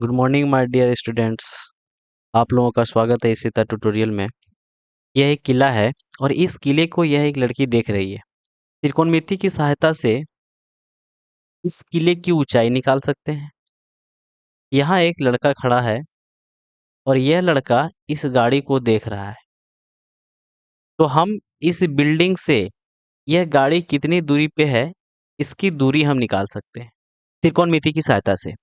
Good morning my dear students. आप लोगों का स्वागत है इसी तरह ट्यूटोरियल में। यह एक किला है और इस किले को यह एक लड़की देख रही है। त्रिकोणमिति की सहायता से इस किले की ऊंचाई निकाल सकते हैं। यहाँ एक लड़का खड़ा है और यह लड़का इस गाड़ी को देख रहा है। तो हम इस बिल्डिंग से यह गाड़ी कितनी दूरी पे है, इसकी दूरी हम निकाल सकते हैं त्रिकोणमिति की सहायता से।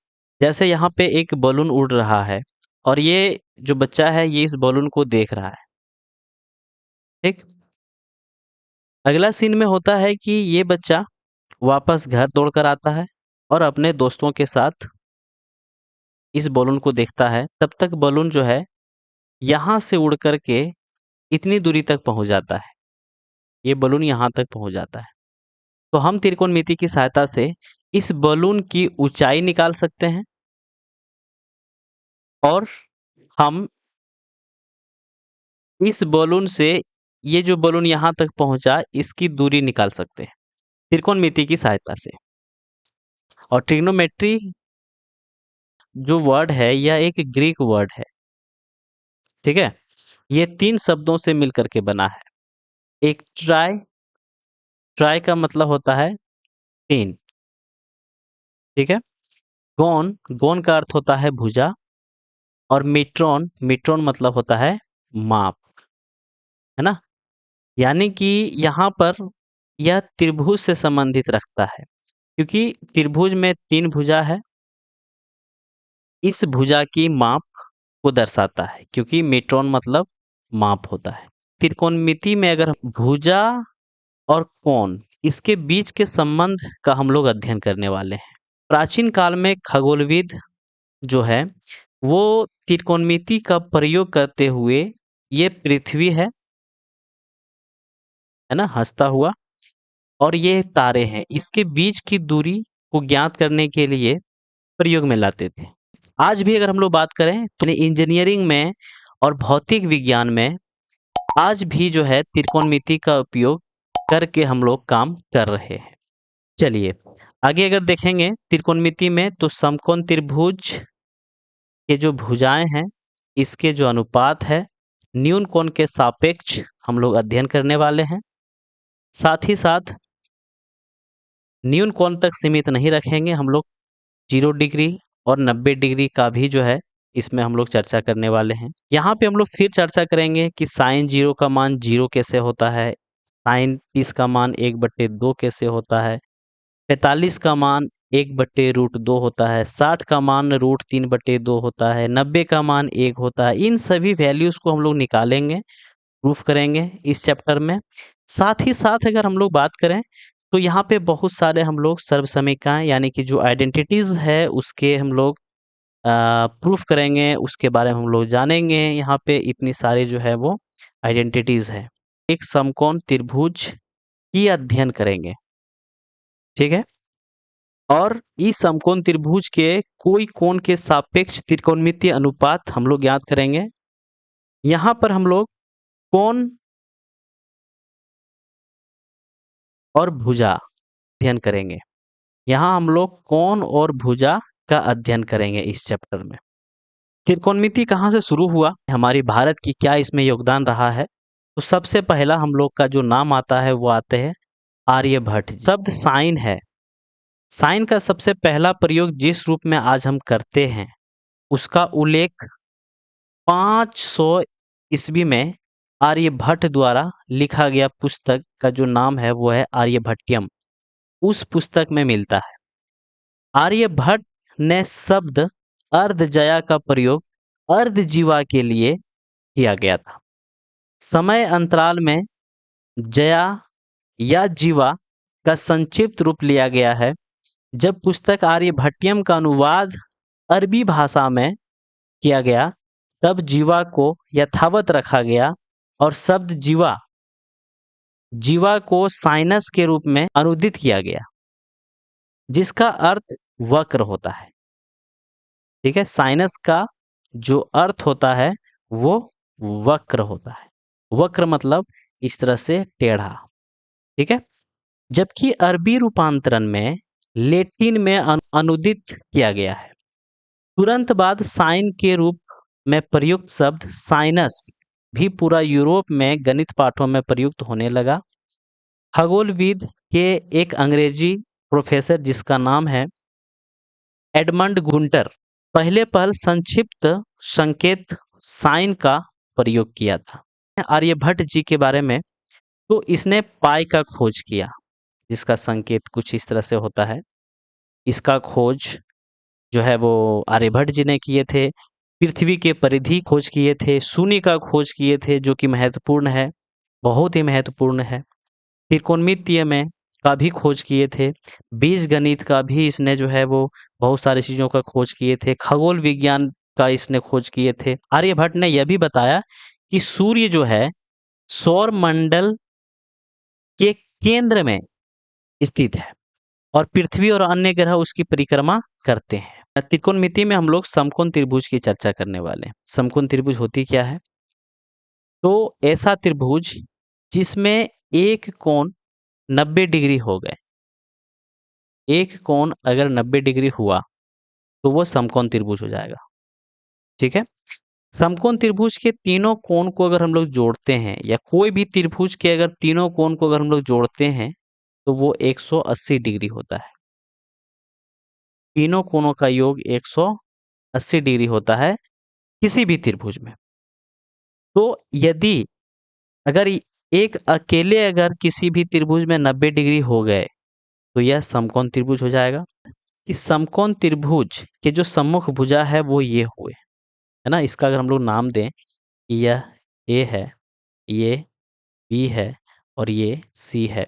जैसे यहाँ पे एक बलून उड़ रहा है और ये जो बच्चा है ये इस बलून को देख रहा है। ठीक, अगला सीन में होता है कि ये बच्चा वापस घर दौड़कर आता है और अपने दोस्तों के साथ इस बलून को देखता है। तब तक बलून जो है यहाँ से उड़ करके इतनी दूरी तक पहुंच जाता है। ये बलून यहाँ तक पहुंच जाता है। तो हम त्रिकोणमिति की सहायता से इस बलून की ऊंचाई निकाल सकते हैं और हम इस बलून से ये जो बलून यहाँ तक पहुंचा इसकी दूरी निकाल सकते हैं त्रिकोणमिति की सहायता से। और ट्रिग्नोमेट्री जो वर्ड है यह एक ग्रीक वर्ड है। ठीक है, ये 3 शब्दों से मिलकर के बना है। एक ट्राई, ट्राई का मतलब होता है 3। ठीक है, गोन, गोन का अर्थ होता है भुजा। और मीट्रॉन, मीट्रॉन मतलब होता है माप, है ना। यानी कि यहाँ पर यह त्रिभुज से संबंधित रखता है, क्योंकि त्रिभुज में 3 भुजा है। इस भुजा की माप को दर्शाता है, क्योंकि मीट्रॉन मतलब माप होता है। त्रिकोणमिति में अगर भुजा और कोण इसके बीच के संबंध का हम लोग अध्ययन करने वाले हैं। प्राचीन काल में खगोलविद जो है वो त्रिकोणमिति का प्रयोग करते हुए ये पृथ्वी है ना, हंसता हुआ, और ये तारे हैं, इसके बीच की दूरी को ज्ञात करने के लिए प्रयोग में लाते थे। आज भी अगर हम लोग बात करें तो इंजीनियरिंग में और भौतिक विज्ञान में आज भी जो है त्रिकोणमिति का उपयोग करके हम लोग काम कर रहे हैं। चलिए आगे अगर देखेंगे त्रिकोणमिति में, तो समकोण त्रिभुज के जो भुजाएं हैं इसके जो अनुपात है न्यून कोण के सापेक्ष हम लोग अध्ययन करने वाले हैं। साथ ही साथ न्यून कोण तक सीमित नहीं रखेंगे हम लोग, 0 डिग्री और 90 डिग्री का भी जो है इसमें हम लोग चर्चा करने वाले हैं। यहाँ पे हम लोग फिर चर्चा करेंगे कि साइन 0 का मान 0 कैसे होता है, साइन 30 का मान 1/2 कैसे होता है, 45 का मान 1/√2 होता है, 60 का मान √3/2 होता है, 90 का मान 1 होता है। इन सभी वैल्यूज को हम लोग निकालेंगे, प्रूफ करेंगे इस चैप्टर में। साथ ही साथ अगर हम लोग बात करें तो यहाँ पे बहुत सारे हम लोग सर्वसमीकाएं यानी कि जो आइडेंटिटीज है उसके हम लोग प्रूफ करेंगे, उसके बारे में हम लोग जानेंगे। यहाँ पे इतनी सारी जो है वो आइडेंटिटीज है। एक समकोण त्रिभुज की अध्ययन करेंगे, ठीक है। और इस समकोण त्रिभुज के कोई कोण के सापेक्ष त्रिकोणमितीय अनुपात हम लोग याद करेंगे। यहाँ पर हम लोग कोण और भुजा अध्ययन करेंगे। यहाँ हम लोग कोण और भुजा का अध्ययन करेंगे इस चैप्टर में। त्रिकोणमिति कहाँ से शुरू हुआ, हमारी भारत की क्या इसमें योगदान रहा है, तो सबसे पहला हम लोग का जो नाम आता है वो आते हैं आर्यभट्ट। शब्द साइन है, साइन का सबसे पहला प्रयोग जिस रूप में आज हम करते हैं उसका उल्लेख 500 ईस्वी में आर्यभट्ट द्वारा लिखा गया पुस्तक का जो नाम है वो है आर्यभट्टियम, उस पुस्तक में मिलता है। आर्यभट्ट ने शब्द अर्धजया का प्रयोग अर्धजीवा के लिए किया गया था। समय अंतराल में जया या जीवा का संक्षिप्त रूप लिया गया है। जब पुस्तक आर्यभट्टियम का अनुवाद अरबी भाषा में किया गया तब जीवा को यथावत रखा गया और शब्द जीवा, जीवा को साइनस के रूप में अनुदित किया गया, जिसका अर्थ वक्र होता है। ठीक है, साइनस का जो अर्थ होता है वो वक्र होता है। वक्र मतलब इस तरह से टेढ़ा। ठीक है, जबकि अरबी रूपांतरण में लेटिन में अनुदित किया गया है। तुरंत बाद साइन के रूप में प्रयुक्त शब्द साइनस भी पूरा यूरोप में गणित पाठों में प्रयुक्त होने लगा। खगोलविद के एक अंग्रेजी प्रोफेसर जिसका नाम है एडमंड गुंटर, पहले पहल संक्षिप्त संकेत साइन का प्रयोग किया था। आर्यभट्ट जी के बारे में, तो इसने पाई का खोज किया, जिसका संकेत कुछ इस तरह से होता है। इसका खोज जो है वो आर्यभट्ट जी ने किए थे। पृथ्वी के परिधि खोज किए थे, शून्य का खोज किए थे जो कि महत्वपूर्ण है, बहुत ही महत्वपूर्ण है। त्रिकोणमितीय में का भी खोज किए थे। बीज गणित का भी इसने जो है वो बहुत सारी चीज़ों का खोज किए थे। खगोल विज्ञान का इसने खोज किए थे। आर्यभट्ट ने यह भी बताया कि सूर्य जो है सौर मंडल के केंद्र में स्थित है और पृथ्वी और अन्य ग्रह उसकी परिक्रमा करते हैं। त्रिकोणमिति में हम लोग समकोण त्रिभुज की चर्चा करने वाले हैं। समकोण त्रिभुज होती क्या है? तो ऐसा त्रिभुज जिसमें एक कोण 90 डिग्री हो गए। एक कोण अगर 90 डिग्री हुआ तो वो समकोण त्रिभुज हो जाएगा। ठीक है? समकोण त्रिभुज के तीनों कोण को अगर हम लोग जोड़ते हैं, या कोई भी त्रिभुज के अगर तीनों कोण को अगर हम लोग जोड़ते हैं तो वो 180 डिग्री होता है। तीनों कोणों का योग 180 डिग्री होता है किसी भी त्रिभुज में। तो यदि अगर एक अकेले अगर किसी भी त्रिभुज में 90 डिग्री हो गए तो यह समकोण त्रिभुज हो जाएगा। इस समकोण त्रिभुज के जो सम्मुख भुजा है वो ये हुए, है ना? इसका अगर हम लोग नाम दें कि यह ए है, ये बी है और ये सी है,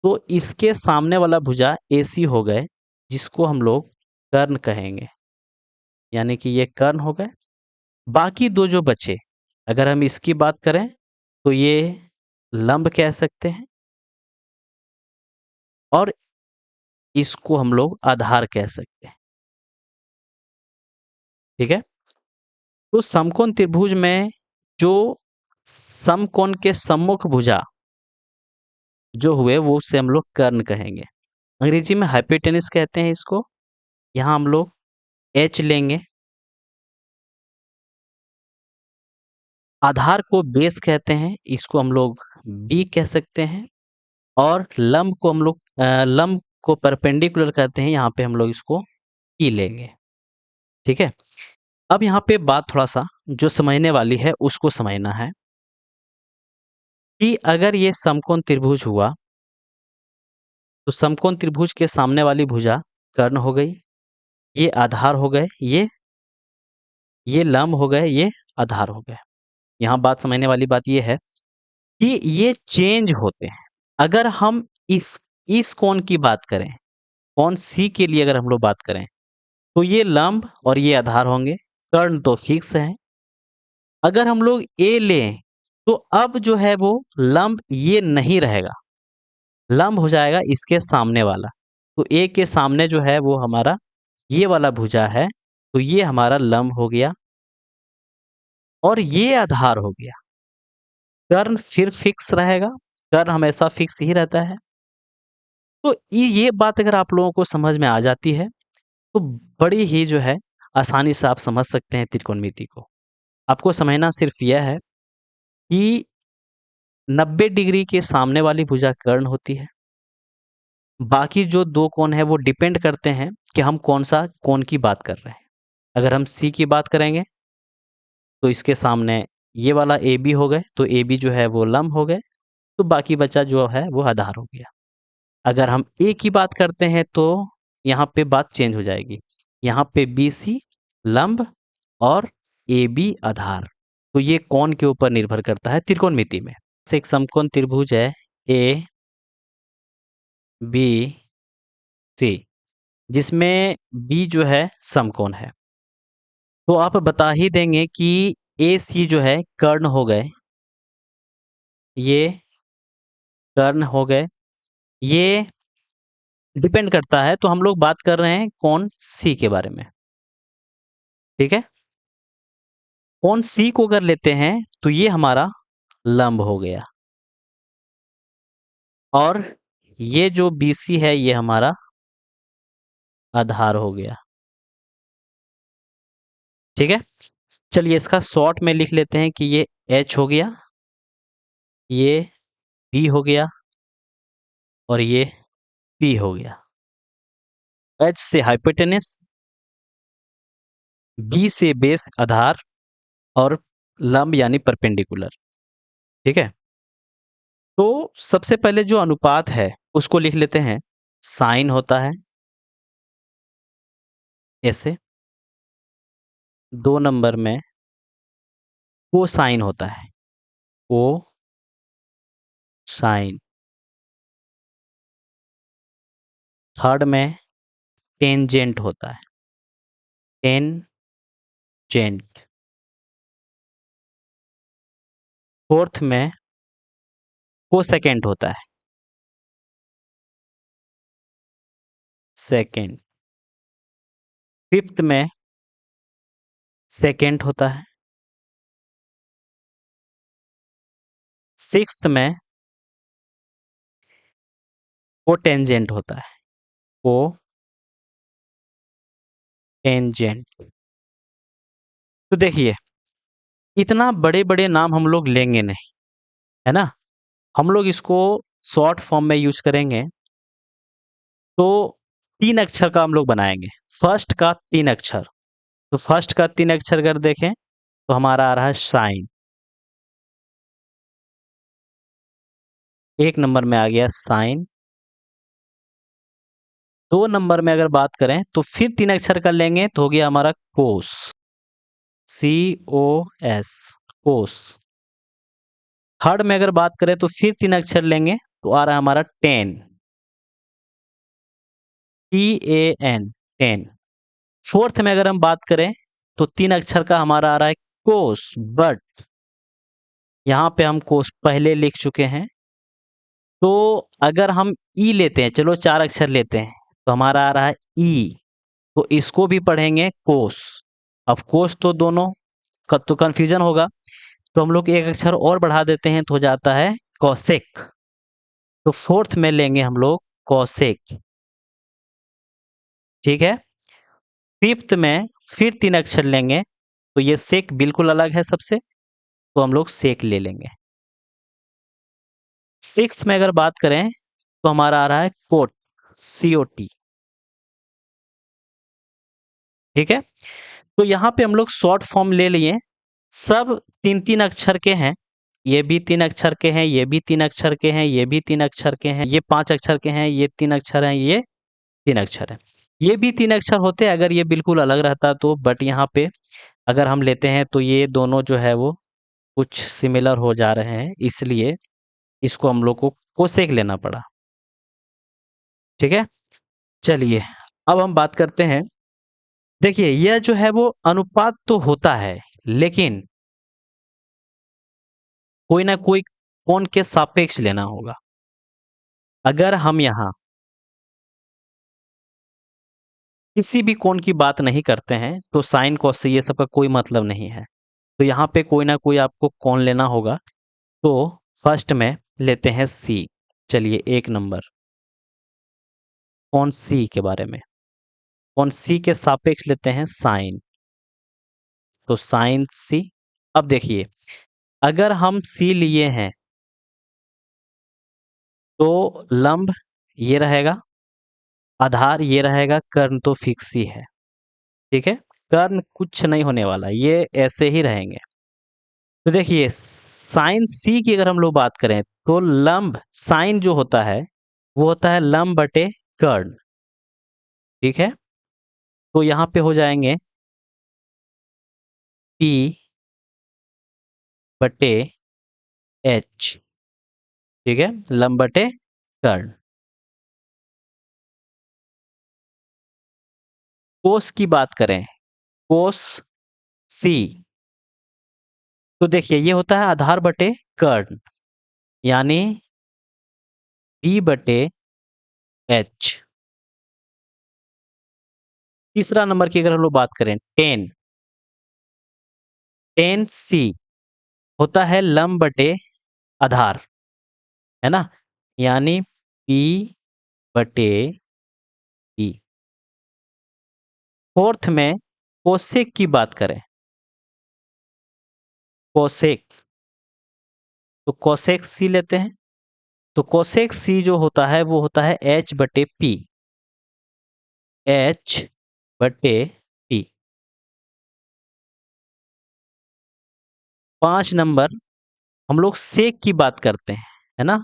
तो इसके सामने वाला भुजा एसी हो गए, जिसको हम लोग कर्ण कहेंगे, यानी कि ये कर्ण हो गए। बाकी दो जो बचे, अगर हम इसकी बात करें तो ये लंब कह सकते हैं और इसको हम लोग आधार कह सकते हैं। ठीक है? तो समकोण त्रिभुज में जो समकोण के सम्मुख भुजा जो हुए वो उससे हम लोग कर्ण कहेंगे। अंग्रेजी में हाइपोटेनस कहते हैं इसको। यहाँ हम लोग एच लेंगे। आधार को बेस कहते हैं, इसको हम लोग बी कह सकते हैं। और लंब को हम लोग लंब को परपेंडिकुलर कहते हैं, यहाँ पे हम लोग इसको ई लेंगे। ठीक है? अब यहाँ पे बात थोड़ा सा जो समझने वाली है उसको समझना है कि अगर ये समकोण त्रिभुज हुआ तो समकोण त्रिभुज के सामने वाली भुजा कर्ण हो गई, ये आधार हो गए, ये लंब हो गए, ये आधार हो गए। यहाँ बात समझने वाली बात ये है कि ये चेंज होते हैं। अगर हम इस कोण की बात करें, कोण सी के लिए अगर हम लोग बात करें तो ये लंब और ये आधार होंगे, कर्ण तो फिक्स है। अगर हम लोग ए लें तो अब जो है वो लंब ये नहीं रहेगा, लंब हो जाएगा इसके सामने वाला। तो ए के सामने जो है वो हमारा ये वाला भुजा है, तो ये हमारा लंब हो गया और ये आधार हो गया। कर्ण फिर फिक्स रहेगा, कर्ण हमेशा फिक्स ही रहता है। तो ये बात अगर आप लोगों को समझ में आ जाती है तो बड़ी ही जो है आसानी से आप समझ सकते हैं त्रिकोणमिति को। आपको समझना सिर्फ यह है कि 90 डिग्री के सामने वाली भुजा कर्ण होती है। बाकी जो दो कोण है वो डिपेंड करते हैं कि हम कौन सा कोण की बात कर रहे हैं। अगर हम सी की बात करेंगे तो इसके सामने ये वाला ए बी हो गए, तो ए बी जो है वो लंब हो गए, तो बाकी बचा जो है वो आधार हो गया। अगर हम ए की बात करते हैं तो यहाँ पे बात चेंज हो जाएगी। यहाँ पे बी सी लंब और ए बी आधार। तो ये कोण के ऊपर निर्भर करता है त्रिकोणमिति में। एक समकोण त्रिभुज है ए बी सी, जिसमें बी जो है समकोण है। तो आप बता ही देंगे कि ए सी जो है कर्ण हो गए, ये कर्ण हो गए, ये डिपेंड करता है। तो हम लोग बात कर रहे हैं कोण सी के बारे में। ठीक है? कोण सी को अगर लेते हैं तो ये हमारा लंब हो गया और ये जो BC है ये हमारा आधार हो गया। ठीक है, चलिए इसका शॉर्ट में लिख लेते हैं कि ये H हो गया, ये B हो गया और ये P हो गया। H से हाइपोटेनस, B से बेस आधार और लंब यानी परपेंडिकुलर। ठीक है, तो सबसे पहले जो अनुपात है उसको लिख लेते हैं। साइन होता है ऐसे, 2 नंबर में कोसाइन होता है, कोसाइन, थर्ड में टेंजेंट होता है, टेंजेंट, फोर्थ में कोसेकेंट होता है, सेकेंड, फिफ्थ में सेकेंड होता है, सिक्स्थ में कोटेंजेंट होता है, कोटेंजेंट। तो देखिए, इतना बड़े-बड़े नाम हम लोग लेंगे नहीं, है ना? हम लोग इसको शॉर्ट फॉर्म में यूज़ करेंगे, तो 3 अक्षर का हम लोग बनाएँगे। फर्स्ट का 3 अक्षर, तो फर्स्ट का 3 अक्षर अगर देखें, तो हमारा आ रहा है साइन। 1 नंबर में आ गया साइन। 2 नंबर में अगर बात करें, तो फिर 3 अक्षर का लेंगे, तो हो गया हमारा कोस, C-O-S, कोस। थर्ड में अगर बात करें, तो फिर 3 अक्षर लेंगे, तो आ रहा है हमारा टेन, T-A-N, टेन। फोर्थ में अगर हम बात करें, तो 3 अक्षर का हमारा आ रहा है कोस, बट यहाँ पे हम कोस पहले लिख चुके हैं। तो अगर हम ई लेते हैं, चलो 4 अक्षर लेते हैं, तो हमारा आ रहा है ई, तो इसको भी पढ़ेंगे कोस। अब कोस तो दोनों का तो कन्फ्यूजन होगा, तो हम लोग एक अक्षर और बढ़ा देते हैं, तो हो जाता है कौसेक। तो फोर्थ में लेंगे हम लोग कौसेक। ठीक है, फिफ्थ में फिर 3 अक्षर लेंगे, तो ये सेक बिल्कुल अलग है सबसे, तो हम लोग सेक ले लेंगे। सिक्स्थ में अगर बात करें, तो हमारा आ रहा है कोट, COT। ठीक है, तो यहाँ पे हम लोग शॉर्ट फॉर्म ले लिए, सब 3-3 अक्षर के हैं। ये भी 3 अक्षर के हैं, ये भी 3 अक्षर के हैं, ये भी 3 अक्षर के हैं, ये 5 अक्षर के हैं, ये 3 अक्षर हैं, ये 3 अक्षर हैं। ये भी 3 अक्षर होते अगर ये बिल्कुल अलग रहता तो, बट यहाँ पे अगर हम लेते हैं, तो ये दोनों जो है वो कुछ सिमिलर हो जा रहे हैं, इसलिए इसको हम लोग को कोसेक लेना पड़ा। ठीक है, चलिए अब हम बात करते हैं। देखिए, यह जो है वो अनुपात तो होता है, लेकिन कोई ना कोई कोण के सापेक्ष लेना होगा। अगर हम यहाँ किसी भी कोण की बात नहीं करते हैं, तो साइन कॉस से ये सब का कोई मतलब नहीं है। तो यहाँ पे कोई ना कोई आपको कोण लेना होगा। तो फर्स्ट में लेते हैं सी। चलिए 1 नंबर, कोण सी के बारे में। कोण सी के सापेक्ष लेते हैं साइन, तो साइन सी। अब देखिए, अगर हम सी लिए हैं, तो लंब ये रहेगा, आधार ये रहेगा, कर्ण तो फिक्स ही है। ठीक है, कर्ण कुछ नहीं होने वाला, ये ऐसे ही रहेंगे। तो देखिए, साइन सी की अगर हम लोग बात करें, तो लंब साइन जो होता है वो होता है लंब बटे कर्ण। ठीक है, तो यहाँ पे हो जाएंगे P बटे H। ठीक है, लंब बटे कर्ण। कोस की बात करें, कोस सी, तो देखिए ये होता है आधार बटे कर्ण, यानी P बटे H। तीसरा नंबर की अगर हम लोग बात करें, टेन, टेन सी होता है लंब बटे आधार, है ना, यानी P बटे E। फोर्थ में कोसेक की बात करें, कोसेक, तो कोसेक सी लेते हैं। तो कोसेक सी जो होता है वो होता है एच बटे पी, एच बटे पी। 5 नंबर हम लोग सेक की बात करते हैं, है ना?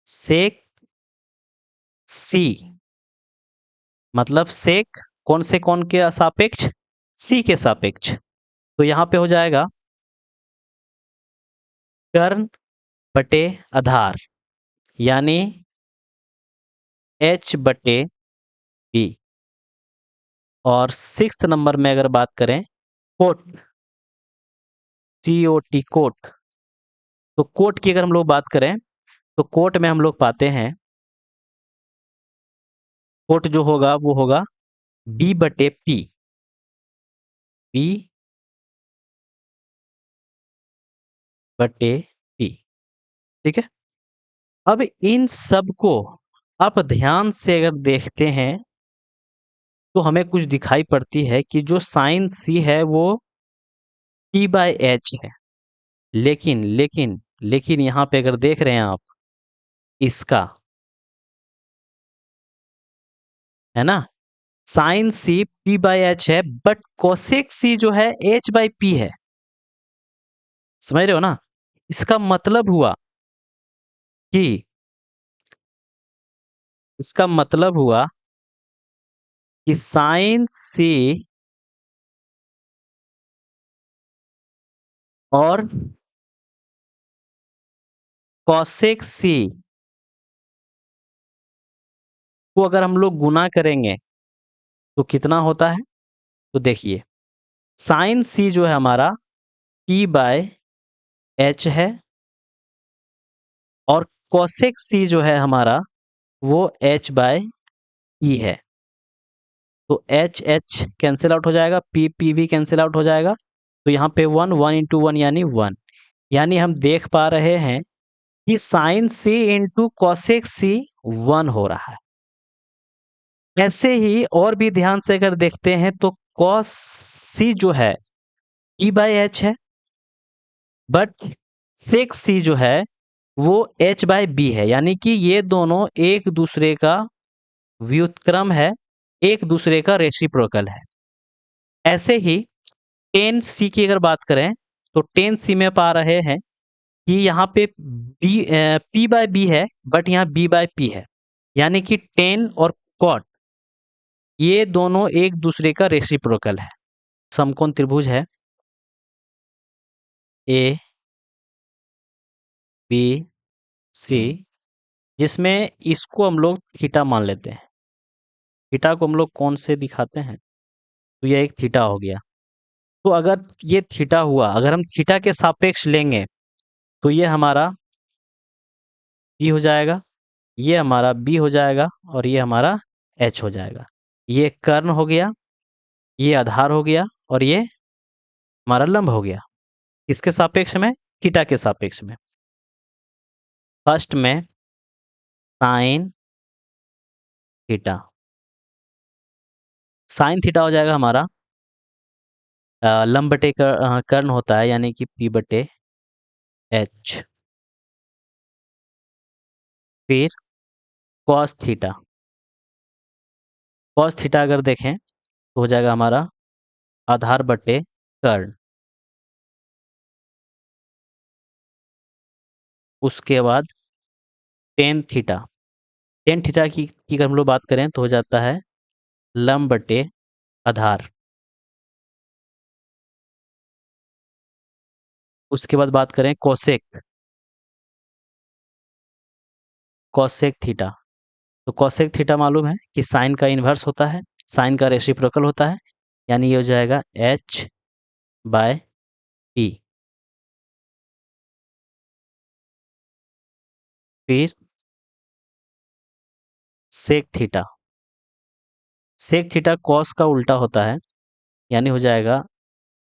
सेक सी, मतलब सेक कौन से कौन के सापेक्ष? सी के सापेक्ष। तो यहाँ पे हो जाएगा कर्ण बटे आधार, यानी एच बटे बी। और 6 नंबर में अगर बात करें कोट, COT कोट, तो कोट की अगर हम लोग बात करें तो कोट में हम लोग पाते हैं, कोट जो होगा वो होगा बी बटे पी, बी बटे पी। ठीक है। अब इन सब को आप ध्यान से अगर देखते हैं तो हमें कुछ दिखाई पड़ती है कि जो साइन सी है वो P बाय एच है। लेकिन लेकिन लेकिन यहाँ पे अगर देख रहे हैं आप, इसका, है ना, sine C P by H है, बट कोसेक सी जो है H बाय P है। समझ रहे हो ना? इसका मतलब हुआ कि इसका मतलब हुआ कि साइन सी और कॉसेक सी को अगर हम लोग गुना करेंगे तो कितना होता है? तो देखिए, साइन सी जो है हमारा P बाय एच है, और कॉसेक सी जो है हमारा वो H बाय E है। तो एच एच कैंसिल आउट हो जाएगा, पी पी भी कैंसिल आउट हो जाएगा। तो यहाँ पे 1 1 × 1 यानी 1, यानी हम देख पा रहे हैं कि साइन सी इंटू कॉसेक सी 1 हो रहा है। ऐसे ही और भी ध्यान से अगर देखते हैं तो कॉस सी जो है E बाय एच है, बट सेक सी जो है वो H बाय बी है, यानी कि ये दोनों एक दूसरे का व्युत्क्रम है, एक दूसरे का रेसिप्रोकल है। ऐसे ही टेन सी की अगर बात करें तो टेन सी में पा रहे हैं कि यहाँ पे P बाय बी है, बट यहाँ B बाय P है, यानी कि टेन और कॉट ये दोनों एक दूसरे का रेसिप्रोकल है। समकोण त्रिभुज है ए बी सी, जिसमें इसको हम लोग थीटा मान लेते हैं। थीटा को हम लोग कौन से दिखाते हैं? तो यह एक थीटा हो गया। तो अगर ये थीटा हुआ, अगर हम थीटा के सापेक्ष लेंगे तो ये हमारा बी हो जाएगा, ये हमारा बी हो जाएगा, और ये हमारा एच हो जाएगा। ये कर्ण हो गया, ये आधार हो गया, और ये हमारा लंब हो गया। किसके सापेक्ष में? थीटा के सापेक्ष में। फर्स्ट में साइन थीटा, साइन थीटा हो जाएगा हमारा लंब बटे कर्ण होता है, यानी कि पी बटे एच। फिर कॉस थीटा, कॉस थीटा अगर देखें तो हो जाएगा हमारा आधार बटे कर्ण। उसके बाद टेन थीटा, टेन थीटा की अगर हम लोग बात करें तो हो जाता है लंब बटे आधार। उसके बाद बात करें कोसेक, कोसेक थीटा, तो कोसेक थीटा मालूम है कि साइन का इन्वर्स होता है, साइन का रेसिप्रोकल होता है, यानी ये हो जाएगा एच बाय पी। फिर sec theta, sec theta cos का उल्टा होता है, यानी हो जाएगा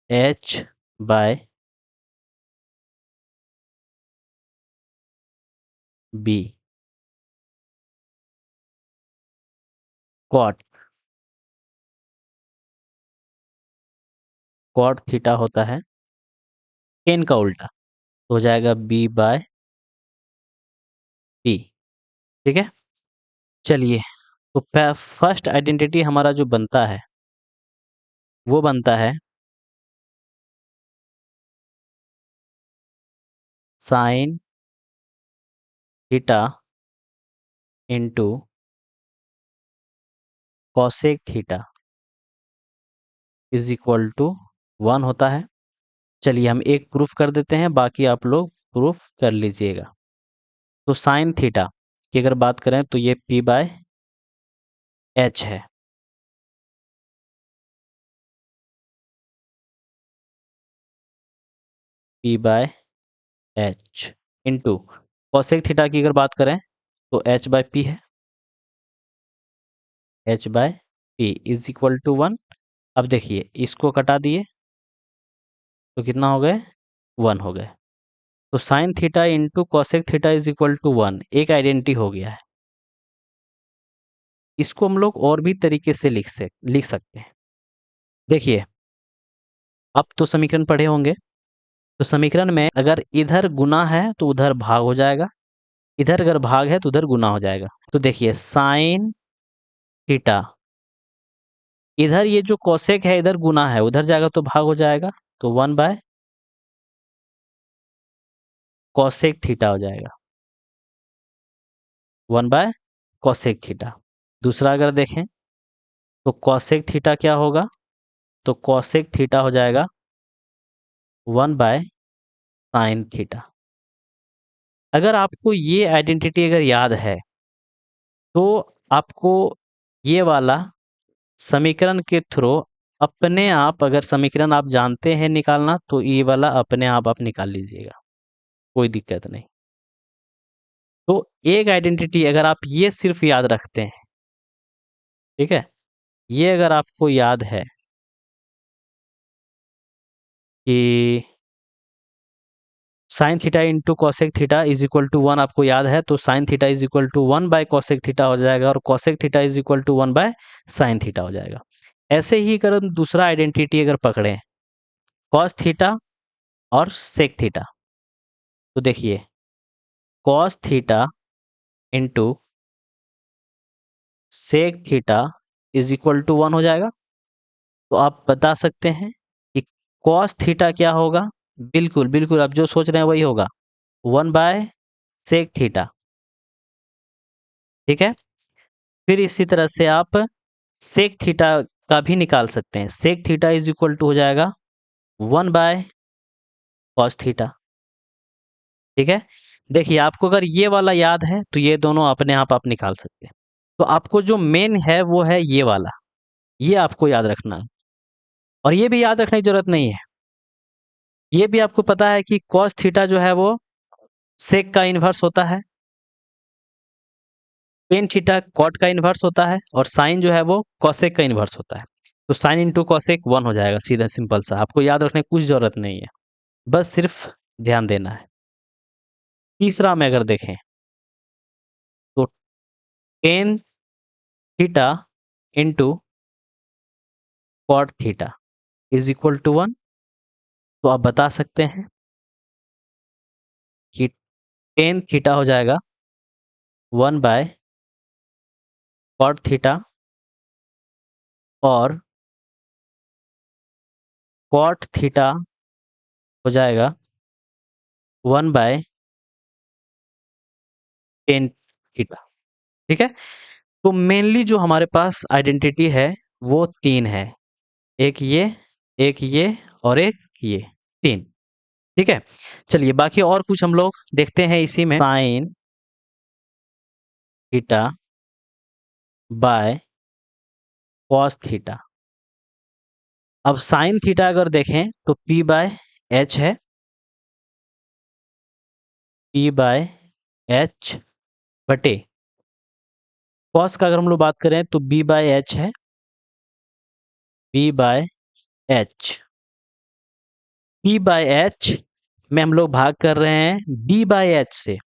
H by B. Cot, cot theta होता है टेन का उल्टा, तो हो जाएगा बी बाय पी। ठीक है, चलिए, तो फर्स्ट आइडेंटिटी हमारा जो बनता है वो बनता है sine theta into cosec theta is equal to 1 होता है। चलिए हम एक प्रूफ कर देते हैं, बाकी आप लोग प्रूफ कर लीजिएगा। तो साइन थीटा की अगर बात करें तो ये पी बाय एच है। P by H into cosec theta की अगर बात करें तो एच बाय पी है। H by P is equal to 1। अब देखिए इसको कटा दिए तो कितना हो गए, 1 हो गए। तो sine theta into cosec theta is equal to 1 एक आइडेंटिटी हो गया है। इसको हम लोग और भी तरीके से लिख सकते हैं। देखिए, अब तो समीकरण पढ़े होंगे, तो समीकरण में अगर इधर गुना है तो उधर भाग हो जाएगा, इधर अगर भाग है तो उधर गुना हो जाएगा। तो देखिए साइन थीटा, इधर ये जो कोसेक है इधर गुना है, उधर जाएगा तो भाग हो जाएगा, तो 1 बाय कोसेक थीटा हो जाएगा, 1 बाय कोसेक थीटा। दूसरा अगर देखें तो कोसेक थीटा क्या होगा, तो कोसेक थीटा हो जाएगा 1 बाय साइन थीटा। अगर आपको ये आइडेंटिटी अगर याद है तो आपको ये वाला समीकरण के थ्रू अपने आप, अगर समीकरण आप जानते हैं निकालना तो ये वाला अपने आप निकाल लीजिएगा, कोई दिक्कत नहीं। तो एक आइडेंटिटी अगर आप ये सिर्फ याद रखते हैं, ठीक है, ये अगर आपको याद है कि sine theta into cosec theta is equal to 1 आपको याद है, तो sine theta is equal to 1 by cosec theta हो जाएगा और cosec theta is equal to 1 by sine theta हो जाएगा। ऐसे ही अगर हम दूसरा आइडेंटिटी अगर पकड़ें कॉस थीटा और सेक थीटा, तो देखिए cos theta into sec theta is equal to 1 हो जाएगा। तो आप बता सकते हैं कि कॉस थीटा क्या होगा, बिल्कुल बिल्कुल आप जो सोच रहे हैं वही होगा, 1 बाय सेक थीटा। ठीक है, फिर इसी तरह से आप सेक थीटा का भी निकाल सकते हैं। Sec theta is equal to हो जाएगा 1 बाय कॉस थीटा। ठीक है, देखिए आपको अगर ये वाला याद है तो ये दोनों अपने आप निकाल सकते हैं। तो आपको जो मेन है वो है ये वाला, ये आपको याद रखना है। और ये भी याद रखने की जरूरत नहीं है, ये भी आपको पता है कि कॉस थीटा जो है वो सेक का इन्वर्स होता है, टेन थीटा कॉट का इन्वर्स होता है और साइन जो है वो कॉसेक का इन्वर्स होता है। तो साइन इंटू कॉसेक 1 हो जाएगा, सीधा सिंपल सा, आपको याद रखने की कुछ जरूरत नहीं है, बस सिर्फ ध्यान देना है। तीसरा में अगर देखें तो tan theta into cot theta is equal to 1। तो आप बता सकते हैं कि टेन थीटा हो जाएगा 1 बाय कॉट थीटा और कॉट थीटा हो जाएगा 1 बाय टेन थीटा। ठीक है, तो मेनली जो हमारे पास आइडेंटिटी है वो 3 है, एक ये, एक ये और एक ये, 3। ठीक है, चलिए बाकी और कुछ हम लोग देखते हैं इसी में। Sine theta by cos theta. अब साइन थीटा अगर देखें तो पी बाय एच है, पी बाय एच बटे कॉस का अगर हम लोग बात करें तो बी बाय एच है, B by H. P by H में हम लोग भाग कर रहे हैं बी बाय एच से,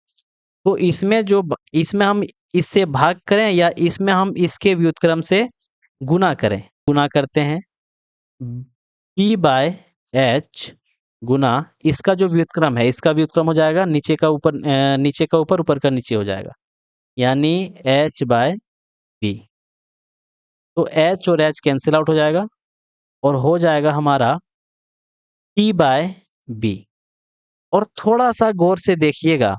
तो इसमें जो इसमें हम इससे भाग करें या इसमें हम इसके व्युत्क्रम से गुना करें, गुना करते हैं। P बाय H गुना इसका जो व्युत्क्रम है, इसका व्युत्क्रम हो जाएगा नीचे का ऊपर, नीचे का ऊपर, ऊपर का नीचे हो जाएगा, यानी H बाय B। तो H और H कैंसिल आउट हो जाएगा और हो जाएगा हमारा P बाय B। और थोड़ा सा गौर से देखिएगा,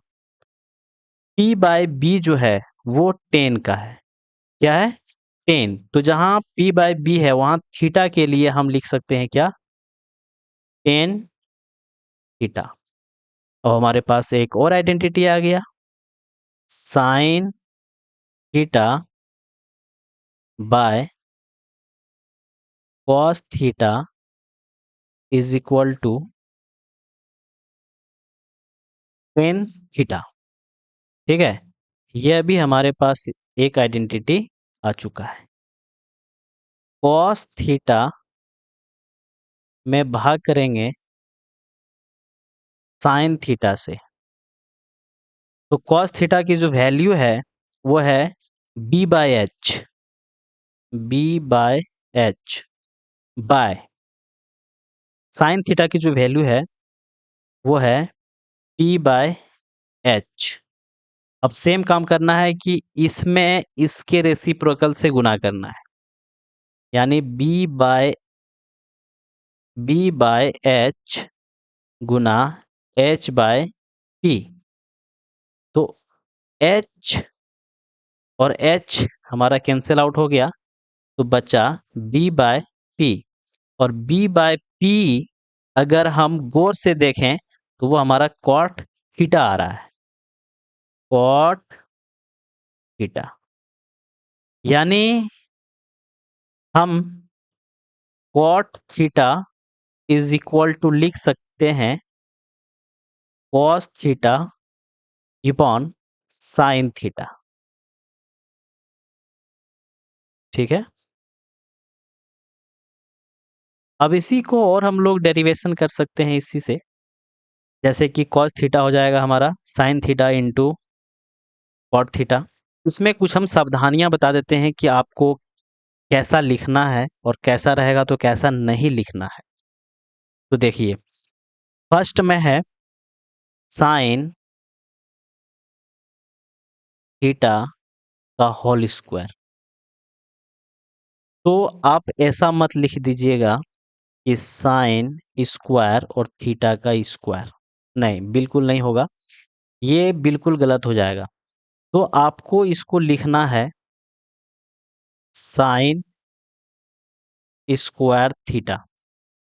P बाय B जो है वो 10 का है। क्या है? 10। तो जहां P बाय B है वहां थीटा के लिए हम लिख सकते हैं क्या? 10 थीटा। और हमारे पास एक और आइडेंटिटी आ गया, sine theta by cos theta is equal to 10 theta. ठीक है, यह भी हमारे पास एक आइडेंटिटी आ चुका है। कॉस थीटा में भाग करेंगे साइन थीटा से, तो कॉस थीटा की जो वैल्यू है वो है B by H, B by H by sine theta की जो वैल्यू है वो है पी बाय एच। अब सेम काम करना है कि इसमें इसके रेसिप्रोकल से गुना करना है, यानी बी बाय एच गुना एच बाय पी। तो एच और एच हमारा कैंसिल आउट हो गया, तो बचा बी बाय पी। और बी बाय पी अगर हम गौर से देखें तो वो हमारा कॉट थीटा आ रहा है, कॉट थीटा। यानी हम cot theta is equal to लिख सकते हैं cos theta upon sine theta. ठीक है, अब इसी को और हम लोग डेरिवेशन कर सकते हैं इसी से, जैसे कि कॉस थीटा हो जाएगा हमारा sine theta into cot theta. इसमें कुछ हम सावधानियां बता देते हैं कि आपको कैसा लिखना है और कैसा रहेगा तो कैसा नहीं लिखना है। तो देखिए, फर्स्ट में है साइन थीटा का होल स्क्वायर। तो आप ऐसा मत लिख दीजिएगा कि साइन स्क्वायर और थीटा का स्क्वायर, नहीं, बिल्कुल नहीं होगा, ये बिल्कुल गलत हो जाएगा। तो आपको इसको लिखना है साइन स्क्वायर थीटा।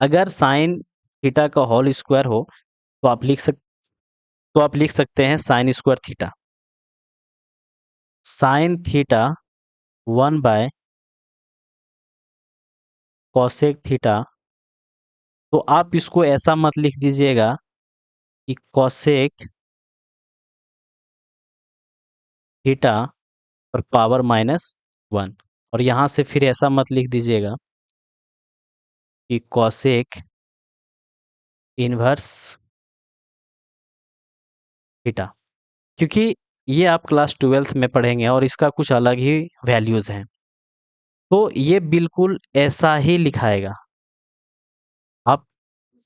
अगर साइन थीटा का होल स्क्वायर हो तो आप लिख सकते हैं sine square theta. Sine theta 1 by cosec theta. तो आप इसको ऐसा मत लिख दीजिएगा कि कॉसेक थीटा और पावर -1, और यहाँ से फिर ऐसा मत लिख दीजिएगा कि कॉसेक इनवर्स थीटा, क्योंकि ये आप क्लास 12th में पढ़ेंगे और इसका कुछ अलग ही वैल्यूज हैं। तो ये बिल्कुल ऐसा ही लिखाएगा, आप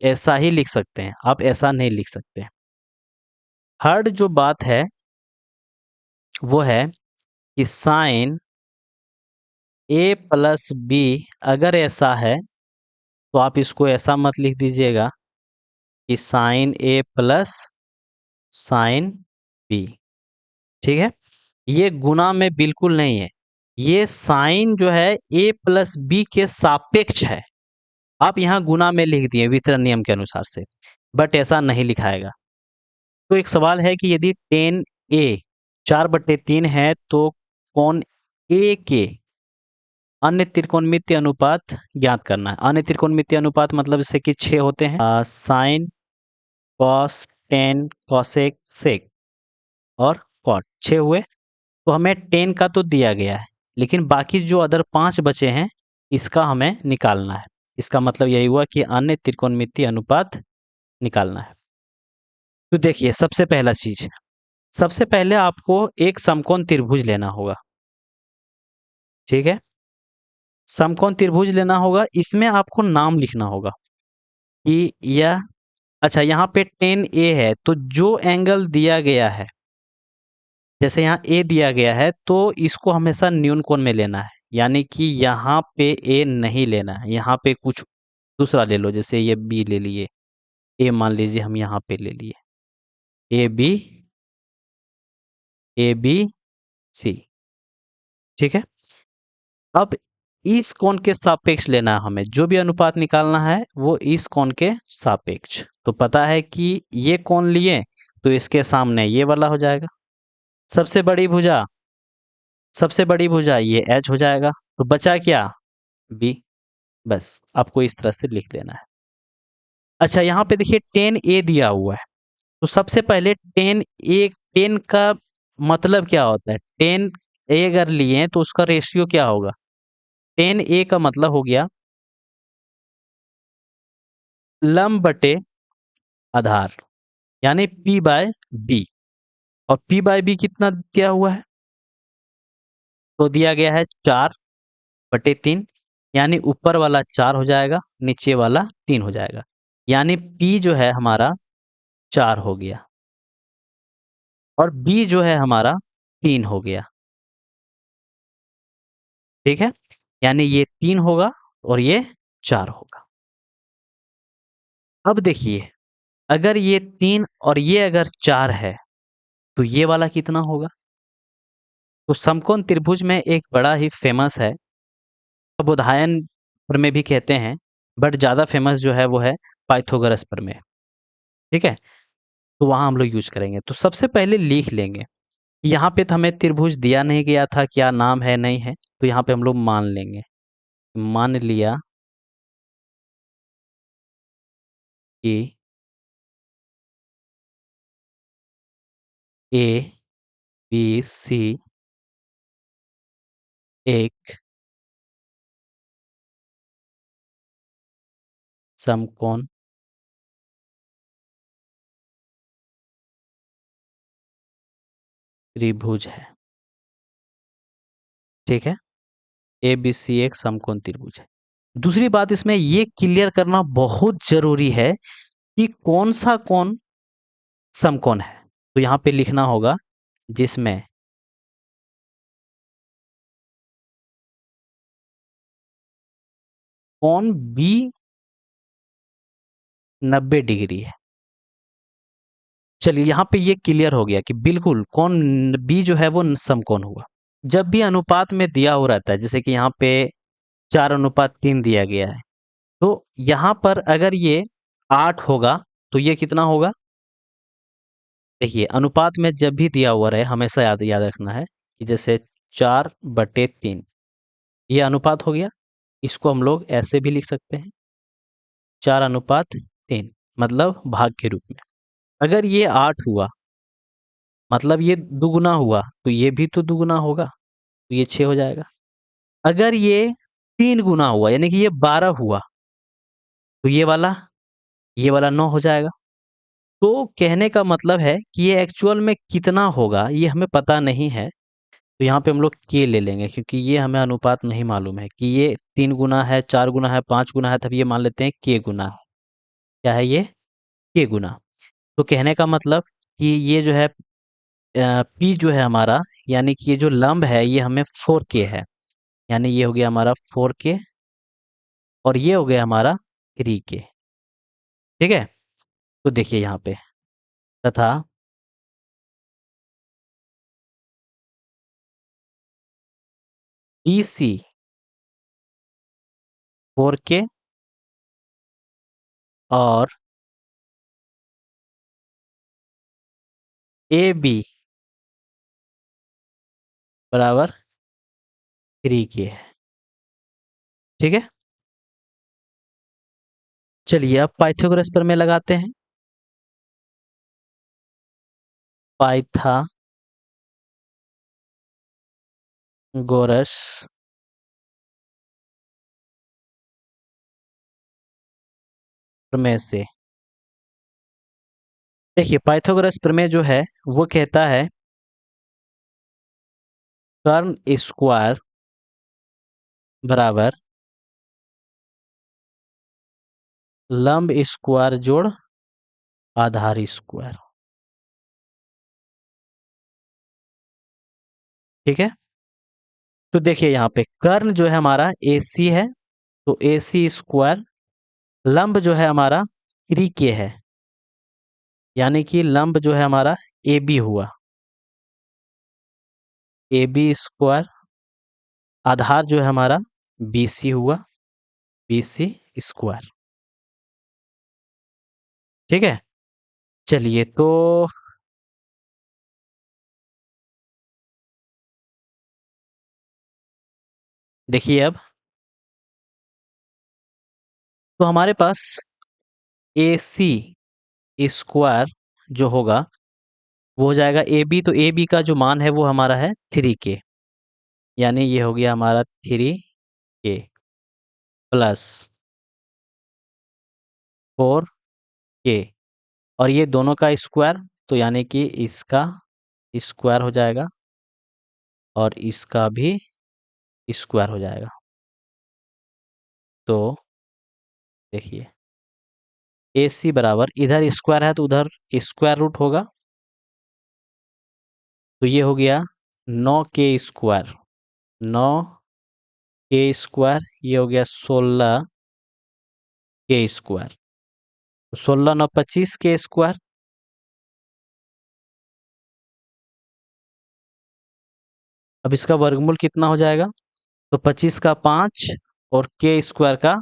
ऐसा ही लिख सकते हैं, आप ऐसा नहीं लिख सकते। थर्ड जो बात है वो है कि साइन ए प्लस बी अगर ऐसा है तो आप इसको ऐसा मत लिख दीजिएगा कि साइन ए प्लस साइन बी। ठीक है, ये गुना में बिल्कुल नहीं है, ये साइन जो है ए प्लस बी के सापेक्ष है। आप यहाँ गुना में लिख दिए वितरण नियम के अनुसार से, बट ऐसा नहीं लिखाएगा। तो एक सवाल है कि यदि टेन ए 4/3 है तो कोण ए के अन्य त्रिकोणमितीय अनुपात ज्ञात करना है। अन्य त्रिकोणमितीय अनुपात मतलब जैसे कि 6 होते हैं, साइन, कॉस, टेन, कॉसेक, सेक और कॉट, 6 हुए। तो हमें 10 का तो दिया गया है, लेकिन बाकी जो अदर 5 बचे हैं इसका हमें निकालना है। इसका मतलब यही हुआ कि अन्य त्रिकोणमितीय अनुपात निकालना है। तो देखिए, सबसे पहले आपको एक समकोण त्रिभुज लेना होगा। ठीक है, समकोण त्रिभुज लेना होगा, इसमें आपको नाम लिखना होगा। कि यह अच्छा यहाँ पे 10A है तो जो एंगल दिया गया है, जैसे यहाँ ए दिया गया है तो इसको हमेशा न्यून कोण में लेना है, यानी कि यहाँ पे ए नहीं लेना है, यहाँ पे कुछ दूसरा ले लो, जैसे ये बी ले लिए, ए मान लीजिए हम यहाँ पे ले लिए, A B, A B C, ठीक है। अब इस कोण के सापेक्ष लेना है हमें, जो भी अनुपात निकालना है वो इस कोण के सापेक्ष। तो पता है कि ये कोण लिए तो इसके सामने ये वाला हो जाएगा, सबसे बड़ी भुजा, सबसे बड़ी भुजा ये एच हो जाएगा, तो बचा क्या, बी। बस आपको इस तरह से लिख देना है। अच्छा यहाँ पे देखिए 10A दिया हुआ है, तो सबसे पहले 10A, 10 का मतलब क्या होता है, 10A अगर लिए तो उसका रेशियो क्या होगा, 10A का मतलब हो गया लंब बटे आधार, यानी P बाय B, और P बाय B कितना दिया हुआ है, तो दिया गया है 4/3, यानी ऊपर वाला 4 हो जाएगा, नीचे वाला 3 हो जाएगा, यानी P जो है हमारा 4 हो गया और B जो है हमारा 3 हो गया, ठीक है। यानी ये 3 होगा और ये 4 होगा। अब देखिए अगर ये 3 और ये अगर 4 है तो ये वाला कितना होगा, तो समकोण त्रिभुज में एक बड़ा ही फेमस है, बोधायन प्रमेय भी कहते हैं, बट ज़्यादा फेमस जो है वो है पाइथागोरस प्रमेय, ठीक है। तो वहाँ हम लोग यूज करेंगे, तो सबसे पहले लिख लेंगे, यहाँ पे तो हमें त्रिभुज दिया नहीं गया था, क्या नाम है नहीं है, तो यहाँ पे हम लोग मान लेंगे, मान लिया कि ए बी सी एक समकोण त्रिभुज है, ठीक है। ए बी सी एक समकोण त्रिभुज है। दूसरी बात इसमें ये क्लियर करना बहुत जरूरी है कि कौन सा कोण समकोण है, तो यहाँ पे लिखना होगा जिसमें कोण बी 90 डिग्री है। चलिए यहाँ पे ये क्लियर हो गया कि बिल्कुल कोण बी जो है वो समकोण हुआ। जब भी अनुपात में दिया हो रहता है, जैसे कि यहाँ पे 4:3 दिया गया है, तो यहाँ पर अगर ये 8 होगा तो ये कितना होगा, देखिए अनुपात में जब भी दिया हुआ रहे हमेशा याद याद रखना है कि जैसे 4/3 ये अनुपात हो गया, इसको हम लोग ऐसे भी लिख सकते हैं 4:3, मतलब भाग के रूप में। अगर ये 8 हुआ मतलब ये दुगुना हुआ तो ये भी तो दुगुना होगा, तो ये 6 हो जाएगा। अगर ये 3 गुना हुआ यानी कि ये 12 हुआ तो ये वाला 9 हो जाएगा। तो कहने का मतलब है कि ये एक्चुअल में कितना होगा ये हमें पता नहीं है, तो यहाँ पे हम लोग के ले लेंगे क्योंकि ये हमें अनुपात नहीं मालूम है कि ये 3 गुना है, 4 गुना है, 5 गुना है, तब ये मान लेते हैं के गुना है। क्या है ये, के गुना। तो कहने का मतलब कि ये जो है पी जो है हमारा, यानी कि ये जो लंब है ये हमें 4K है, यानी ये हो गया हमारा 4K और ये हो गया हमारा 3K, ठीक है। तो देखिए यहाँ पे तथा BC 4K और AB बराबर 3K है, ठीक है। चलिए अब पाइथागोरस प्रमेय लगाते हैं। पाइथागोरस प्रमेय से देखिए पाइथागोरस प्रमेय जो है वो कहता है कर्न स्क्वायर बराबर लंब स्क्वायर जोड़ आधार स्क्वायर। ठीक है, तो देखिए यहाँ पे कर्ण जो है हमारा AC है, तो AC स्क्वायर, लंब जो है हमारा 3K है, यानी कि लंब जो है हमारा AB हुआ, AB स्क्वायर, आधार जो है हमारा BC हुआ, BC स्क्वायर। ठीक है, चलिए तो देखिए अब, तो हमारे पास AC स्क्वायर जो होगा वो हो जाएगा AB, तो AB का जो मान है वो हमारा है 3K, यानी ये हो गया हमारा 3K प्लस 4K, और ये दोनों का स्क्वायर, तो यानी कि इसका स्क्वायर हो जाएगा और इसका भी स्क्वायर हो जाएगा। तो देखिए AC बराबर, इधर स्क्वायर है तो उधर स्क्वायर रूट होगा, तो ये हो गया 9K स्क्वायर, 9K स्क्वायर, ये हो गया 16K स्क्वायर, 16 9 25K स्क्वायर। अब इसका वर्गमूल कितना हो जाएगा, तो 25 का 5 और K स्क्वायर का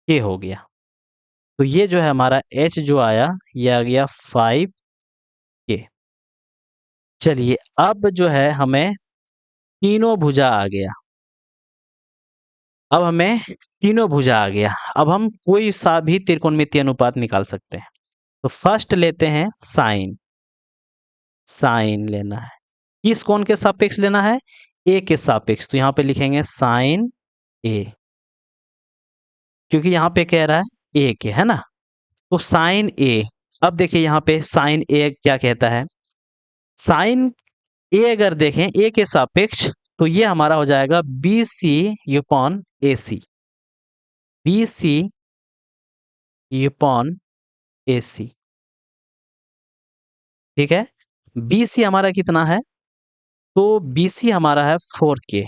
K हो गया, तो ये जो है हमारा H जो आया ये आ गया 5K। चलिए अब जो है हमें तीनों भुजा आ गया, अब हमें तीनों भुजा आ गया, अब हम कोई सा भी त्रिकोणमितीय अनुपात निकाल सकते हैं। तो फर्स्ट लेते हैं साइन, साइन लेना है, किस कोण के सापेक्ष लेना है, ए के सापेक्ष, तो यहाँ पे लिखेंगे साइन ए, क्योंकि यहाँ पे कह रहा है ए के, है ना, तो साइन ए। अब देखिए यहाँ पे साइन ए क्या कहता है, साइन ए अगर देखें ए के सापेक्ष, तो ये हमारा हो जाएगा BC/AC, BC/AC। ठीक है, BC हमारा कितना है, तो BC हमारा है 4K,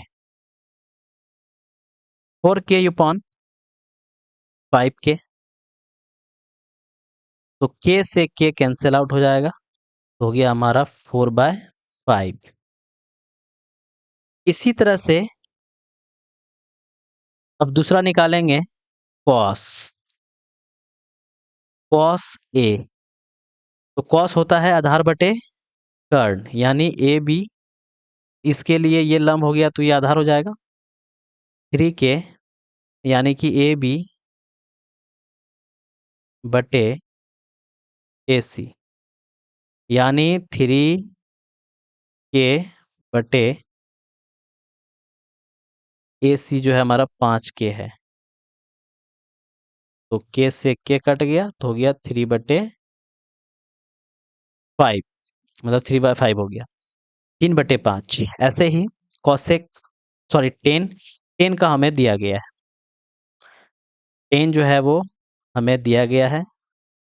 4K/5K, तो K से K कैंसिल आउट हो जाएगा, तो हो गया हमारा 4/5। इसी तरह से अब दूसरा निकालेंगे कॉस, कॉस ए, तो कॉस होता है आधार बटे कर्ण, यानी AB, इसके लिए ये लंब हो गया तो ये आधार हो जाएगा 3K, यानी कि AB बटे AC, यानी 3K बटे AC जो है हमारा 5K है, तो K से K कट गया तो हो गया 3/5, मतलब 3/5 हो गया, 3/5। ऐसे ही कॉसेक, सॉरी टेन, टेन का हमें दिया गया है, टेन जो है वो हमें दिया गया है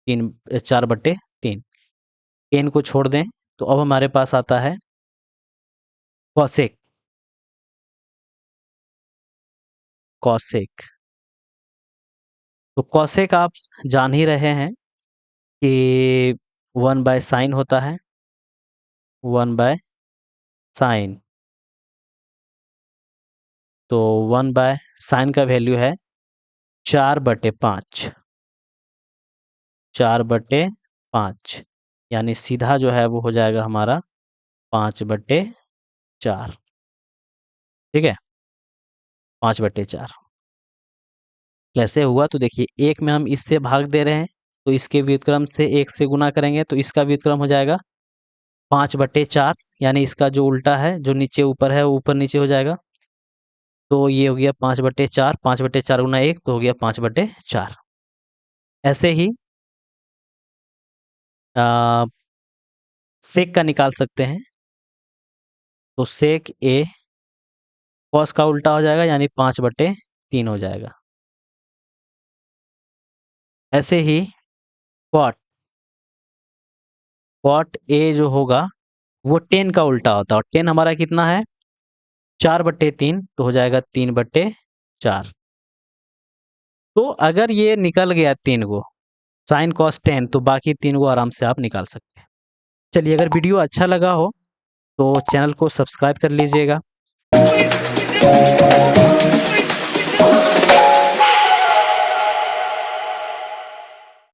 4/3, टेन को छोड़ दें तो अब हमारे पास आता है कॉसेक, कॉसेक, तो कॉसेक आप जान ही रहे हैं कि 1/साइन होता है, 1/साइन, तो 1/साइन का वैल्यू है 4/5, 4/5, यानी सीधा जो है वो हो जाएगा हमारा 5/4। ठीक है, 5/4 कैसे हुआ, तो देखिए एक में हम इससे भाग दे रहे हैं, तो इसके व्युत्क्रम से एक से गुना करेंगे तो इसका व्युत्क्रम हो जाएगा 5/4, यानी इसका जो उल्टा है, जो नीचे ऊपर है वो ऊपर नीचे हो जाएगा, तो ये हो गया 5/4, 5/4 गुना 1 तो हो गया 5/4। ऐसे ही आ, सेक का निकाल सकते हैं, तो सेक ए कॉस का उल्टा हो जाएगा, यानी 5/3 हो जाएगा, ऐसे ही कॉट कॉट ए जो होगा वो 10 का उल्टा होता है, और 10 हमारा कितना है 4/3, तो हो जाएगा 3/4। तो अगर ये निकल गया 3 गो साइन कॉस 10, तो बाकी 3 गो आराम से आप निकाल सकते हैं। चलिए, अगर वीडियो अच्छा लगा हो तो चैनल को सब्सक्राइब कर लीजिएगा।